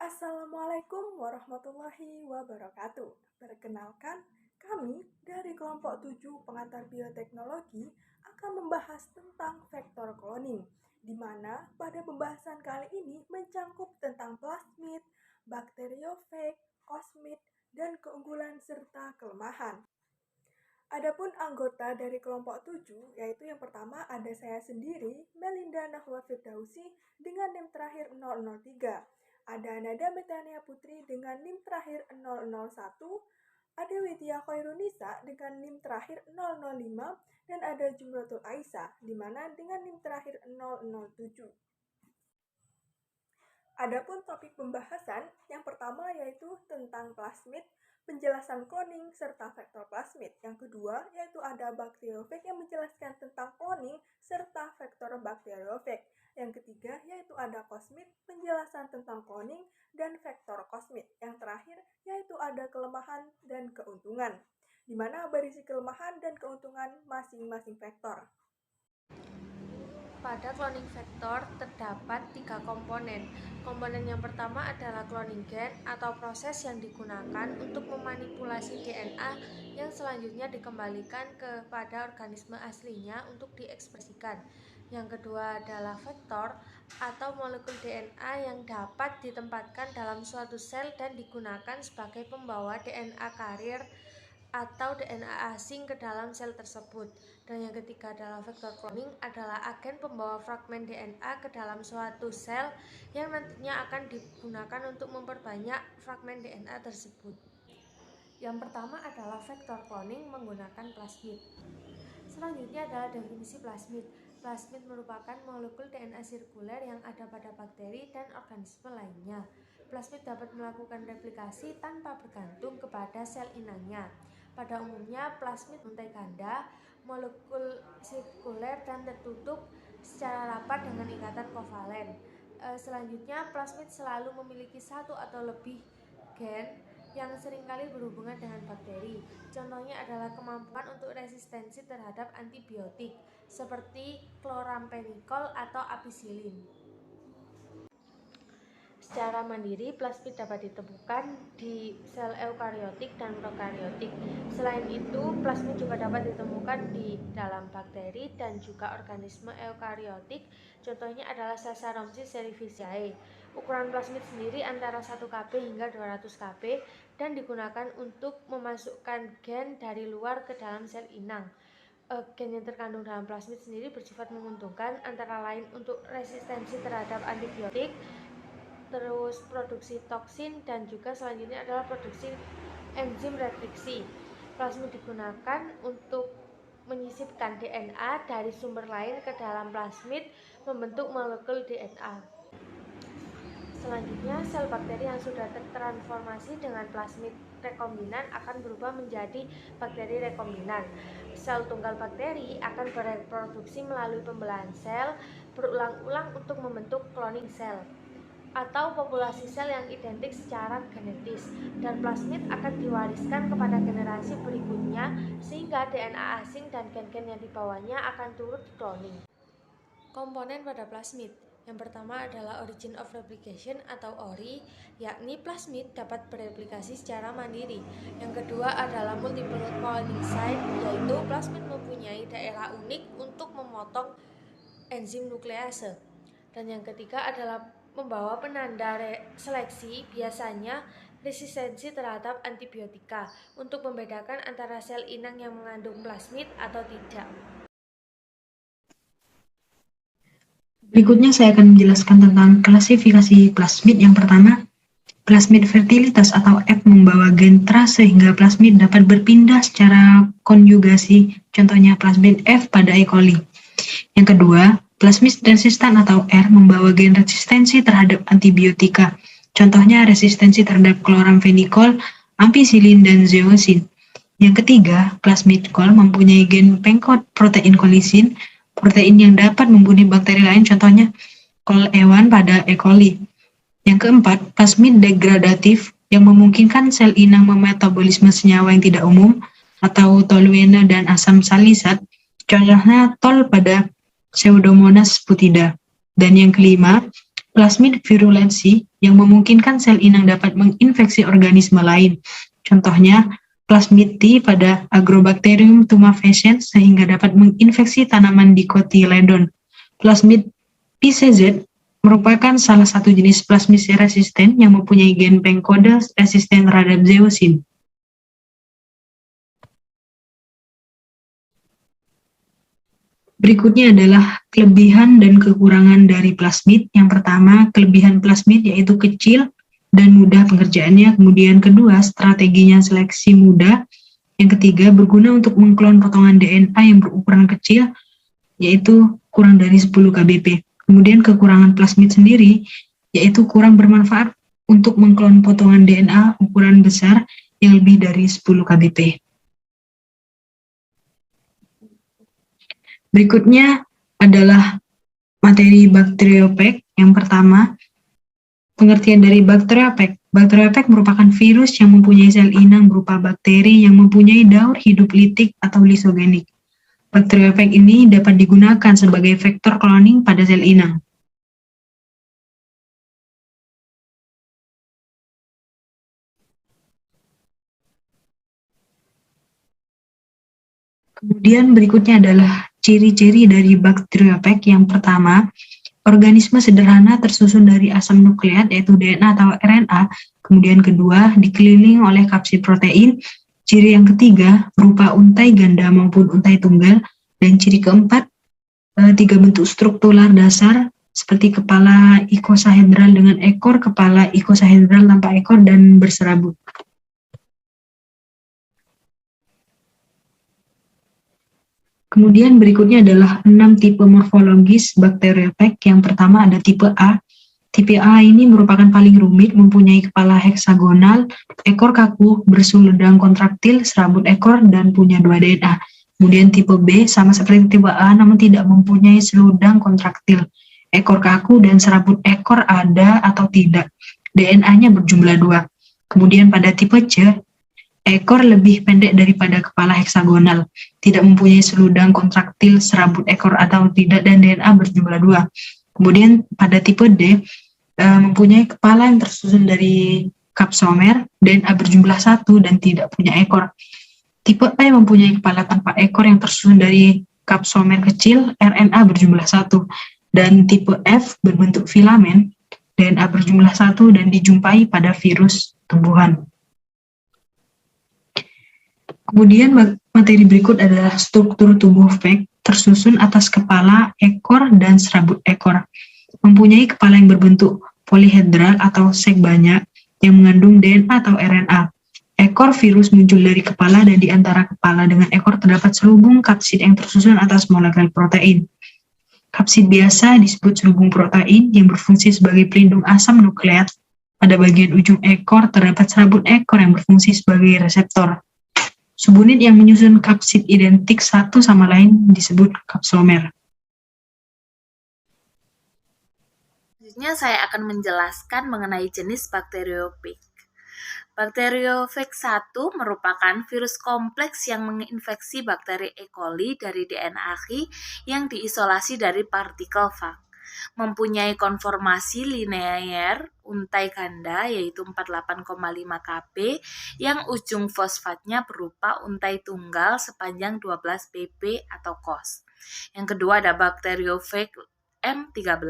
Assalamualaikum warahmatullahi wabarakatuh. Perkenalkan, kami dari kelompok 7 pengantar bioteknologi akan membahas tentang vektor cloning, di mana pada pembahasan kali ini mencangkup tentang plasmid, bakteriofag, osmid, dan keunggulan serta kelemahan. Adapun anggota dari kelompok 7, yaitu yang pertama ada saya sendiri, Melinda Nahwa Firdausi dengan NIM terakhir 003. Ada Nada Betania Putri dengan NIM terakhir 001, ada Widya Khairunisa dengan NIM terakhir 005, dan ada Jumratul Aisyah di mana dengan NIM terakhir 007. Adapun topik pembahasan yang pertama yaitu tentang plasmid, penjelasan cloning serta vektor plasmid. Yang kedua yaitu ada bakteriofag yang menjelaskan tentang cloning serta vektor bakteriofag. Yang ketiga yaitu ada kosmid, penjelasan tentang cloning dan vektor kosmid. Yang terakhir yaitu ada kelemahan dan keuntungan, di mana berisi kelemahan dan keuntungan masing-masing vektor. Pada cloning vektor terdapat 3 komponen. Komponen yang pertama adalah cloning gen atau proses yang digunakan untuk memanipulasi DNA yang selanjutnya dikembalikan kepada organisme aslinya untuk diekspresikan. Yang kedua adalah vektor atau molekul DNA yang dapat ditempatkan dalam suatu sel dan digunakan sebagai pembawa DNA karier atau DNA asing ke dalam sel tersebut. Dan yang ketiga adalah vektor cloning adalah agen pembawa fragmen DNA ke dalam suatu sel yang nantinya akan digunakan untuk memperbanyak fragmen DNA tersebut. Yang pertama adalah vektor cloning menggunakan plasmid. Selanjutnya adalah definisi plasmid. Plasmid merupakan molekul DNA sirkuler yang ada pada bakteri dan organisme lainnya. Plasmid dapat melakukan replikasi tanpa bergantung kepada sel inangnya. Pada umumnya, plasmid untai ganda, molekul sirkuler dan tertutup secara rapat dengan ikatan kovalen. Selanjutnya, plasmid selalu memiliki satu atau lebih gen yang seringkali berhubungan dengan bakteri. Contohnya adalah kemampuan untuk resistensi terhadap antibiotik, seperti chloramphenicol atau apisilin. Secara mandiri, plasmid dapat ditemukan di sel eukariotik dan prokariotik. Selain itu, plasmid juga dapat ditemukan di dalam bakteri dan juga organisme eukariotik. Contohnya adalah Saccharomyces cerevisiae. Ukuran plasmid sendiri antara 1 kb hingga 200 kb dan digunakan untuk memasukkan gen dari luar ke dalam sel inang. Gen yang terkandung dalam plasmid sendiri bersifat menguntungkan, antara lain untuk resistensi terhadap antibiotik, terus produksi toksin, dan juga selanjutnya adalah produksi enzim retriksi. Plasmid digunakan untuk menyisipkan DNA dari sumber lain ke dalam plasmid membentuk molekul DNA. Selanjutnya, sel bakteri yang sudah tertransformasi dengan plasmid rekombinan akan berubah menjadi bakteri rekombinan. Sel tunggal bakteri akan bereproduksi melalui pembelahan sel berulang-ulang untuk membentuk cloning sel atau populasi sel yang identik secara genetis, dan plasmid akan diwariskan kepada generasi berikutnya sehingga DNA asing dan gen-gen yang dibawanya akan turut cloning. Komponen pada plasmid yang pertama adalah origin of replication atau ORI, yakni plasmid dapat bereplikasi secara mandiri. Yang kedua adalah multiple cloning site, yaitu plasmid mempunyai daerah unik untuk memotong enzim nuklease. Dan yang ketiga adalah membawa penanda seleksi, biasanya resistensi terhadap antibiotika, untuk membedakan antara sel inang yang mengandung plasmid atau tidak. Berikutnya saya akan menjelaskan tentang klasifikasi plasmid. Yang pertama, plasmid fertilitas atau F membawa gen TRA sehingga plasmid dapat berpindah secara konjugasi, contohnya plasmid F pada E. coli. Yang kedua, plasmid resistan atau R membawa gen resistensi terhadap antibiotika, contohnya resistensi terhadap chloramphenicol, ampicillin, dan zeosin. Yang ketiga, plasmid col mempunyai gen pengkod protein kolisin, protein yang dapat membunuh bakteri lain, contohnya col-E1 pada E. coli. Yang keempat, plasmid degradatif yang memungkinkan sel inang memetabolisme senyawa yang tidak umum atau toluene dan asam salisat, contohnya tol pada Pseudomonas putida. Dan yang kelima, plasmid virulensi yang memungkinkan sel inang dapat menginfeksi organisme lain. Contohnya, plasmid T pada Agrobacterium tumefaciens sehingga dapat menginfeksi tanaman dicotyledon. Plasmid PCZ merupakan salah satu jenis plasmid resisten yang mempunyai gen pengkode resisten terhadap zeosin. Berikutnya adalah kelebihan dan kekurangan dari plasmid. Yang pertama, kelebihan plasmid yaitu kecil dan mudah pengerjaannya. Kemudian kedua, strateginya seleksi mudah. Yang ketiga, berguna untuk mengklon potongan DNA yang berukuran kecil, yaitu kurang dari 10 kbp. Kemudian kekurangan plasmid sendiri, yaitu kurang bermanfaat untuk mengklon potongan DNA ukuran besar yang lebih dari 10 kbp. Berikutnya adalah materi bakteriophage. Yang pertama, pengertian dari bakteriophage. Bakteriophage merupakan virus yang mempunyai sel inang berupa bakteri yang mempunyai daur hidup litik atau lisogenik. Bakteriophage ini dapat digunakan sebagai vektor cloning pada sel inang. Kemudian berikutnya adalah ciri-ciri dari bakteriophage. Yang pertama, organisme sederhana tersusun dari asam nukleat yaitu DNA atau RNA. Kemudian kedua, dikelilingi oleh kapsid protein. Ciri yang ketiga, berupa untai ganda maupun untai tunggal. Dan ciri keempat, tiga bentuk struktural dasar seperti kepala ikosahedral dengan ekor, kepala ikosahedral tanpa ekor, dan berserabut. Kemudian berikutnya adalah 6 tipe morfologis bakteriophage. Yang pertama ada tipe A. Tipe A ini merupakan paling rumit, mempunyai kepala heksagonal, ekor kaku, bersuludang kontraktil, serabut ekor, dan punya 2 DNA. Kemudian tipe B sama seperti tipe A namun tidak mempunyai seludang kontraktil. Ekor kaku dan serabut ekor ada atau tidak. DNA-nya berjumlah 2. Kemudian pada tipe C, ekor lebih pendek daripada kepala heksagonal, tidak mempunyai seludang kontraktil, serabut ekor atau tidak, dan DNA berjumlah 2. Kemudian pada tipe D, mempunyai kepala yang tersusun dari kapsomer, DNA berjumlah 1 dan tidak punya ekor. Tipe E mempunyai kepala tanpa ekor yang tersusun dari kapsomer kecil, RNA berjumlah 1. Dan tipe F berbentuk filamen, DNA berjumlah 1 dan dijumpai pada virus tumbuhan. Kemudian materi berikut adalah struktur tubuh phage tersusun atas kepala, ekor, dan serabut ekor. Mempunyai kepala yang berbentuk polihedral atau sek banyak yang mengandung DNA atau RNA. Ekor virus muncul dari kepala dan di antara kepala dengan ekor terdapat selubung kapsid yang tersusun atas molekul protein. Kapsid biasa disebut selubung protein yang berfungsi sebagai pelindung asam nukleat. Pada bagian ujung ekor terdapat serabut ekor yang berfungsi sebagai reseptor. Subunit yang menyusun kapsid identik satu sama lain disebut kapsomer. Selanjutnya saya akan menjelaskan mengenai jenis bakteriophage. Bakteriophage 1 merupakan virus kompleks yang menginfeksi bakteri E. coli dari DNA yang diisolasi dari partikel phage. Mempunyai konformasi linear untai ganda yaitu 48,5 kb yang ujung fosfatnya berupa untai tunggal sepanjang 12 pp atau cos. Yang kedua ada bakteriophage M13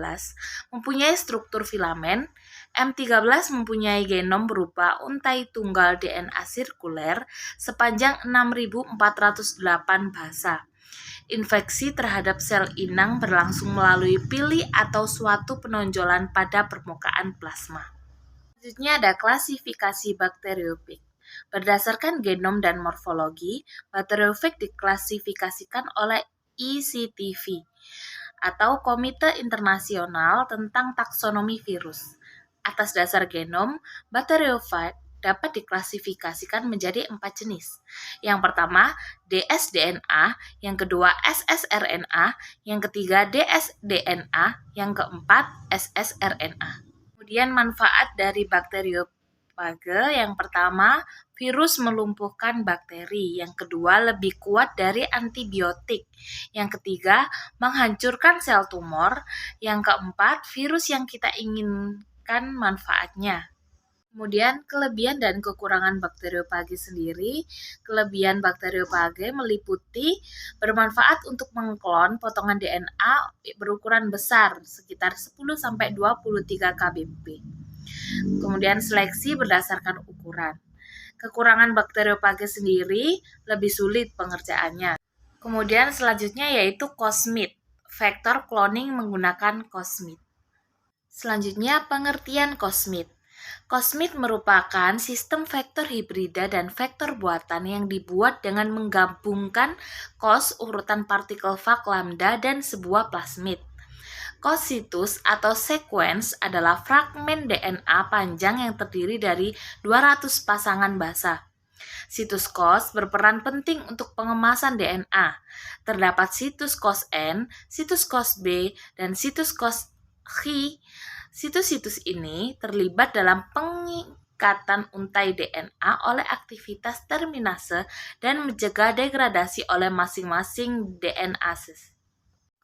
mempunyai struktur filamen. M13 mempunyai genom berupa untai tunggal DNA sirkuler sepanjang 6408 basa. Infeksi terhadap sel inang berlangsung melalui pili atau suatu penonjolan pada permukaan plasma. Selanjutnya ada klasifikasi bakteriophage. Berdasarkan genom dan morfologi, bakteriophage diklasifikasikan oleh ECTV atau Komite Internasional tentang Taksonomi Virus. Atas dasar genom, bakteriophage dapat diklasifikasikan menjadi 4 jenis. Yang pertama, dsDNA, yang kedua ssRNA, yang ketiga dsDNA, yang keempat ssRNA. Kemudian manfaat dari bakteriophage phage yang pertama, virus melumpuhkan bakteri. Yang kedua, lebih kuat dari antibiotik. Yang ketiga, menghancurkan sel tumor. Yang keempat, virus yang kita inginkan manfaatnya. Kemudian kelebihan dan kekurangan bakteriophage sendiri. Kelebihan bakteriophage meliputi bermanfaat untuk mengklon potongan DNA berukuran besar sekitar 10-23 kbp. Kemudian seleksi berdasarkan ukuran. Kekurangan bakteriophage sendiri lebih sulit pengerjaannya. Kemudian selanjutnya yaitu cosmid, vektor cloning menggunakan cosmid. Selanjutnya pengertian cosmid. Cosmid merupakan sistem vektor hibrida dan vektor buatan yang dibuat dengan menggabungkan cos urutan partikel vag lambda dan sebuah plasmid. Cos situs atau sequence adalah fragmen DNA panjang yang terdiri dari 200 pasangan basa. Situs cos berperan penting untuk pengemasan DNA. Terdapat situs cos N, situs cos B, dan situs cos Chi. Situs-situs ini terlibat dalam pengikatan untai DNA oleh aktivitas terminase dan mencegah degradasi oleh masing-masing DNA.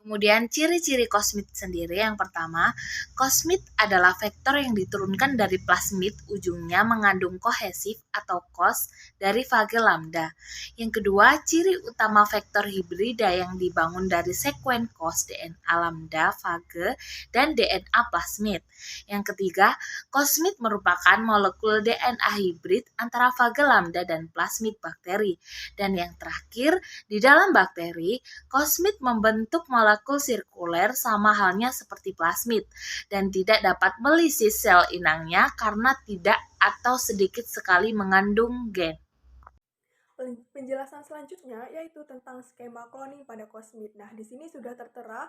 Kemudian ciri-ciri cosmid sendiri, yang pertama, cosmid adalah vektor yang diturunkan dari plasmid, ujungnya mengandung kohesif atau cos dari phage lambda. Yang kedua, ciri utama vektor hibrida yang dibangun dari sekuen cos DNA lambda phage dan DNA plasmid. Yang ketiga, cosmid merupakan molekul DNA hibrid antara phage lambda dan plasmid bakteri. Dan yang terakhir, di dalam bakteri, cosmid membentuk molekul sirkuler sama halnya seperti plasmid dan tidak dapat melisis sel inangnya karena tidak atau sedikit sekali mengandung gen. Penjelasan selanjutnya yaitu tentang skema cloning pada cosmid. Nah, di sini sudah tertera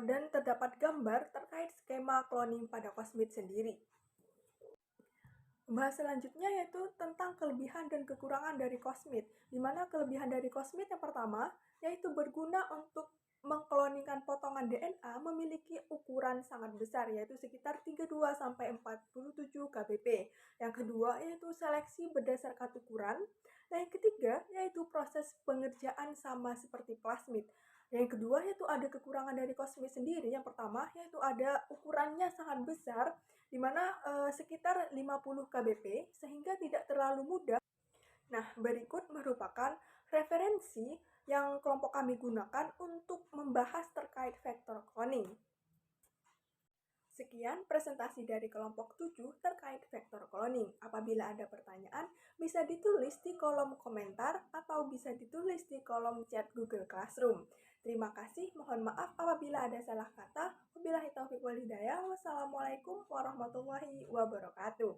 dan terdapat gambar terkait skema cloning pada cosmid sendiri. Bahas selanjutnya yaitu tentang kelebihan dan kekurangan dari cosmid. Di mana kelebihan dari cosmid yang pertama yaitu berguna untuk mengkloningkan potongan DNA memiliki ukuran sangat besar yaitu sekitar 32-47 kbp. Yang kedua yaitu seleksi berdasarkan ukuran. Dan yang ketiga yaitu proses pengerjaan sama seperti plasmid. Yang kedua yaitu ada kekurangan dari cosmid sendiri. Yang pertama yaitu ada ukurannya sangat besar di mana sekitar 50 kbp sehingga tidak terlalu mudah. Nah, berikut merupakan referensi yang kelompok kami gunakan untuk membahas terkait vektor cloning. Sekian presentasi dari kelompok 7 terkait vektor cloning. Apabila ada pertanyaan, bisa ditulis di kolom komentar atau bisa ditulis di kolom chat Google Classroom. Terima kasih, mohon maaf apabila ada salah kata. Wabillahi taufiq wal hidayah. Wassalamualaikum warahmatullahi wabarakatuh.